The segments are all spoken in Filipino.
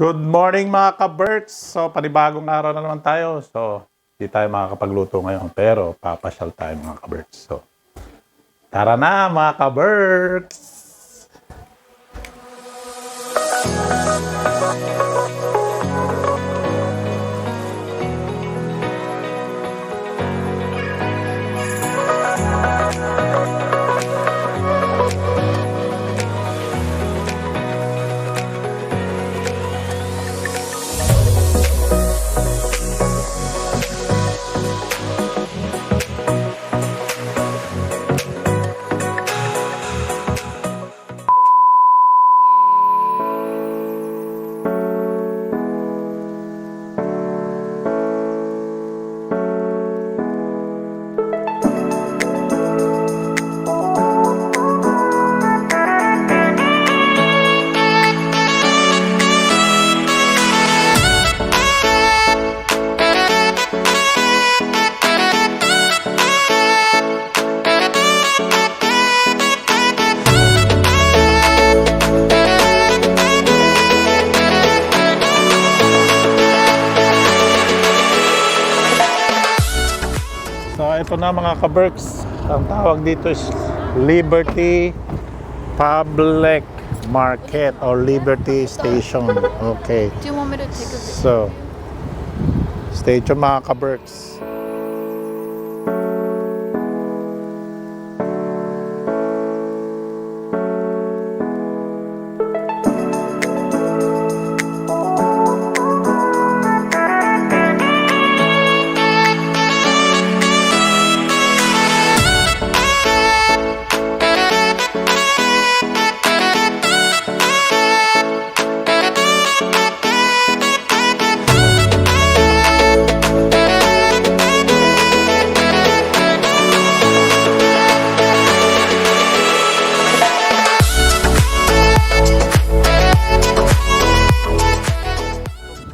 Good morning mga ka-Berks! So, panibagong araw na naman tayo. So, hindi tayo makakapagluto ngayon. Pero, papasyal tayo mga ka-Berks. So, tara na mga ka-Berks! So, ito na mga ka-Berks. Ang tawag dito is Liberty Public Market or Liberty Station. Okay. Do you want me to take a video? So, stay tuned mga ka-Berks.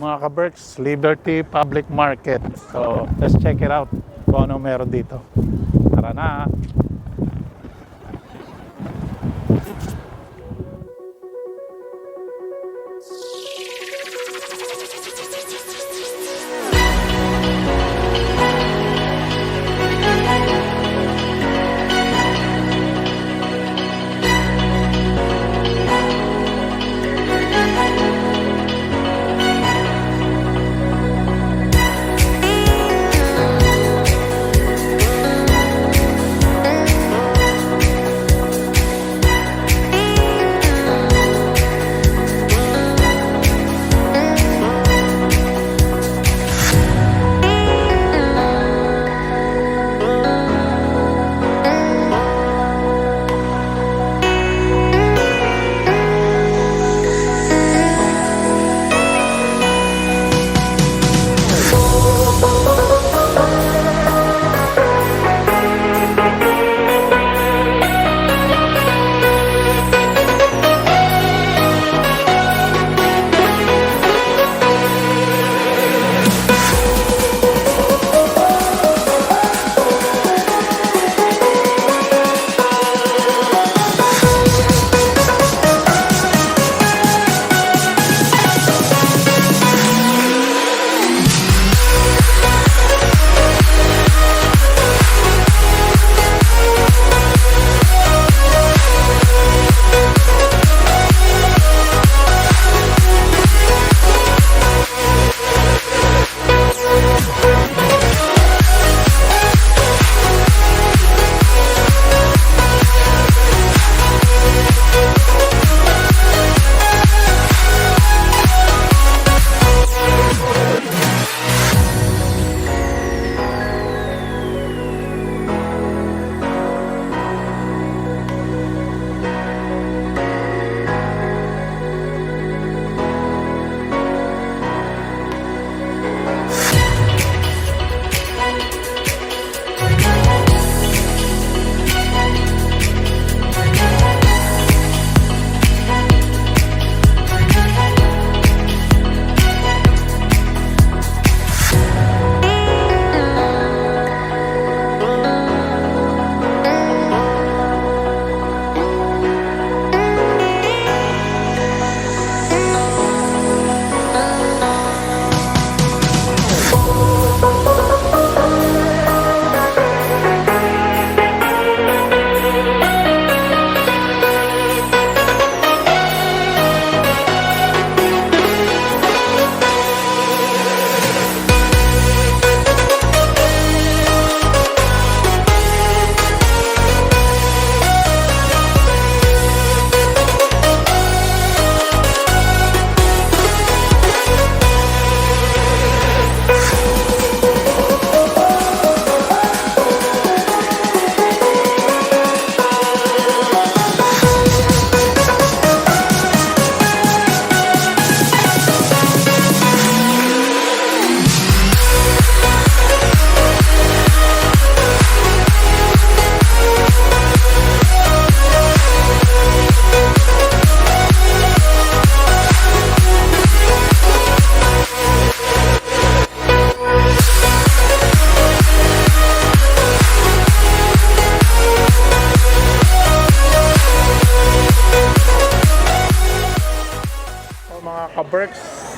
Mga ka-Berks, Liberty Public Market. So, let's check it out kung ano meron dito. Tara na!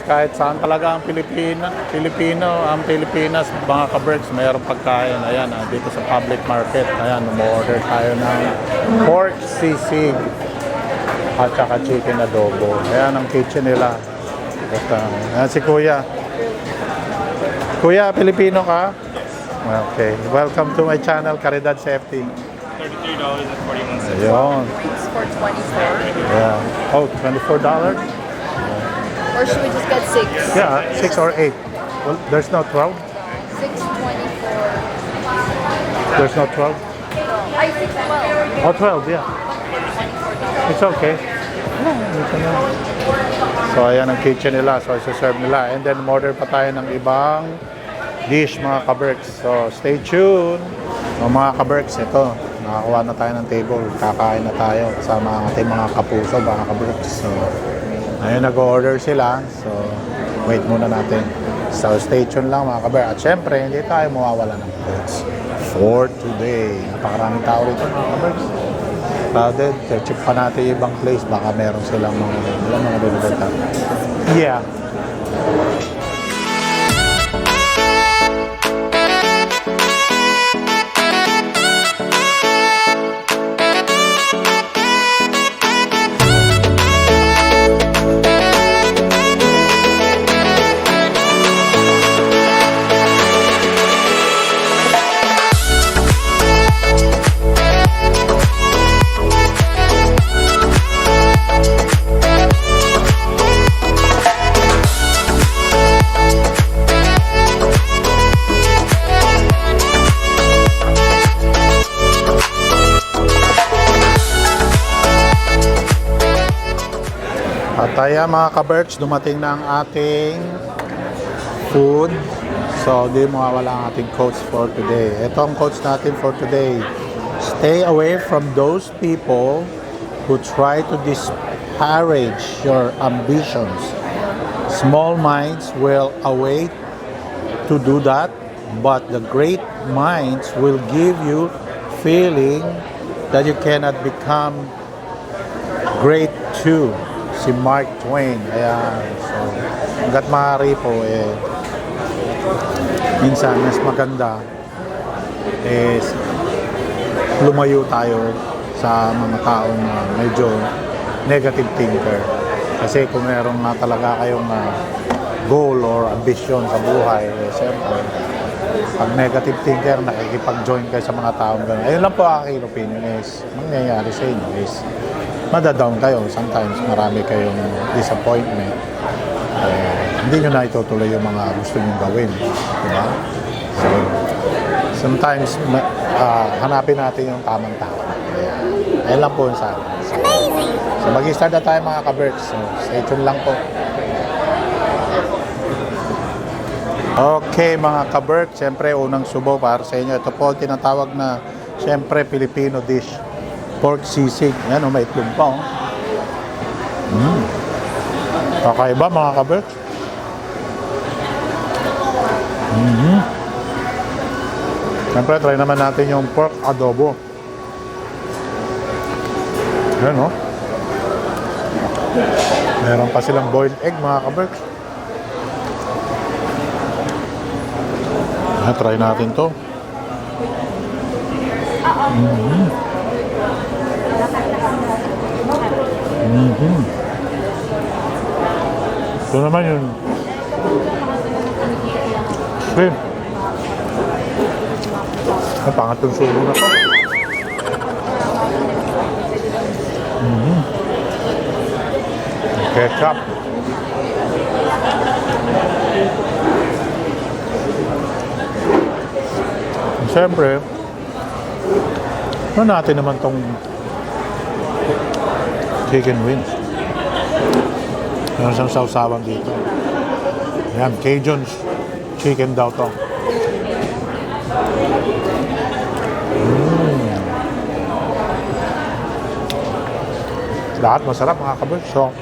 kahit saan talaga ang ang Pilipinas, mga ka-Berks, mayroong pagkain. Ayan, dito sa public market. Ayan, umorder tayo ng pork sisig at saka chicken adobo. Ayan ang kitchen nila. At, ayan si Kuya. Kuya, Pilipino ka? Okay. Welcome to my channel, Caridad Safety. $33.41. Ayun. It's for 24. Yeah. Oh, $24? Or should we just get 6? Yeah, 6 or 8. Well, there's no 12? 624. There's no 12? I think 12. Oh, 12, yeah. It's okay. So, ayan ang kitchen nila. So, isa-serve nila. And then, order pa tayo ng ibang dish, mga ka-Berks. So, stay tuned. So, mga ka-Berks, ito. Nakakuha na tayo ng table. Kakain na tayo sa ating mga kapuso, mga ka-Berks. So, ayun, nag-order sila. So, wait muna natin. So, stay tuned lang, mga ka-Berks. At syempre, hindi tayo mawawala ng Berks for today. Napakaraming tao rito, mga ka-Berks. Crowded. Check pa natin yung ibang place. Baka meron silang mga binibenta. Yeah. At ayan, mga ka-Berks, dumating na ang ating food. So, di mawawala ang ating quotes for today. Ito ang quotes natin for today. Stay away from those people who try to disparage your ambitions. Small minds will await to do that, but the great minds will give you feeling that you cannot become great too. Si Mark Twain. Ayan. So, hanggat maaari po, minsan mas maganda lumayo tayo sa mga taong medyo negative thinker. Kasi kung meron nga talaga kayong goal or ambition sa buhay, siyempre, pag negative thinker, nakikipag-join kayo sa mga taong gano'n. Ayun lang po aking opinion is, mangyayari sa inyo is, madadown kayo. Sometimes marami kayong disappointment. Hindi nyo na itutuloy yung mga gusto nyo gawin. Diba? So, sometimes hanapin natin yung tamang tao. Ayun lang po sa akin. So mag-start na tayo, mga ka-Berks. So, stay tuned lang po. Okay, mga ka-Berks. Siyempre, unang subo para sa inyo. Ito po tinatawag na, siyempre, Filipino dish. Pork sisig. Yan, may itlog pa, oh. Kakaiba, mga ka-Berks. Siyempre, try naman natin yung pork adobo. Yan, oh. Meron pa silang boiled egg, mga ka-Berks. Try natin to. Ito naman yun. Okay. Ang pangatong sulo na to. Ketchup. Siyempre, natin naman tong chicken wings. Meron siyang sausawan dito. Ayan, Cajun chicken daw to. Lahat masarap, mga ka-Berks. So,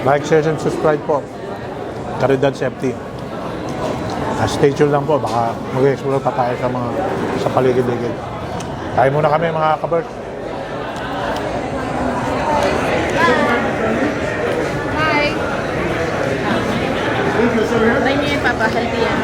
like, share, and subscribe po. Caridad Safety. Stay tuned lang po, baka mag-explore pa tayo sa paligid-ligid. Kain muna kami, mga ka-Berks. Try niyo yung Papa, healthy yan.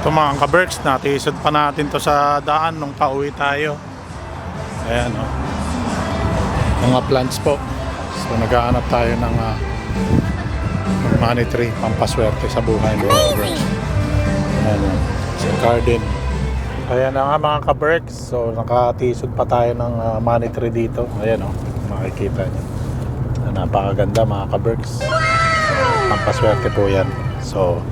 Ito mga ka-Berks, natisod pa natin to sa daan nung pauwi tayo. Ayan o. Mga plants po. So naghahanap tayo ng money tree, pampaswerte sa buhay mga ka-Berks. Ayan o. Sa garden. Ayan na nga mga ka-Berks. So nakatisod pa tayo ng money tree dito. Ayan o. Makikita nyo. Napakaganda mga ka-Berks. Pampaswerte po yan. So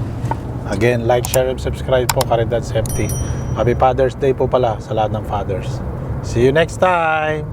again, like, share, and subscribe po, Caridad Safety. Happy Father's Day po pala sa lahat ng fathers. See you next time!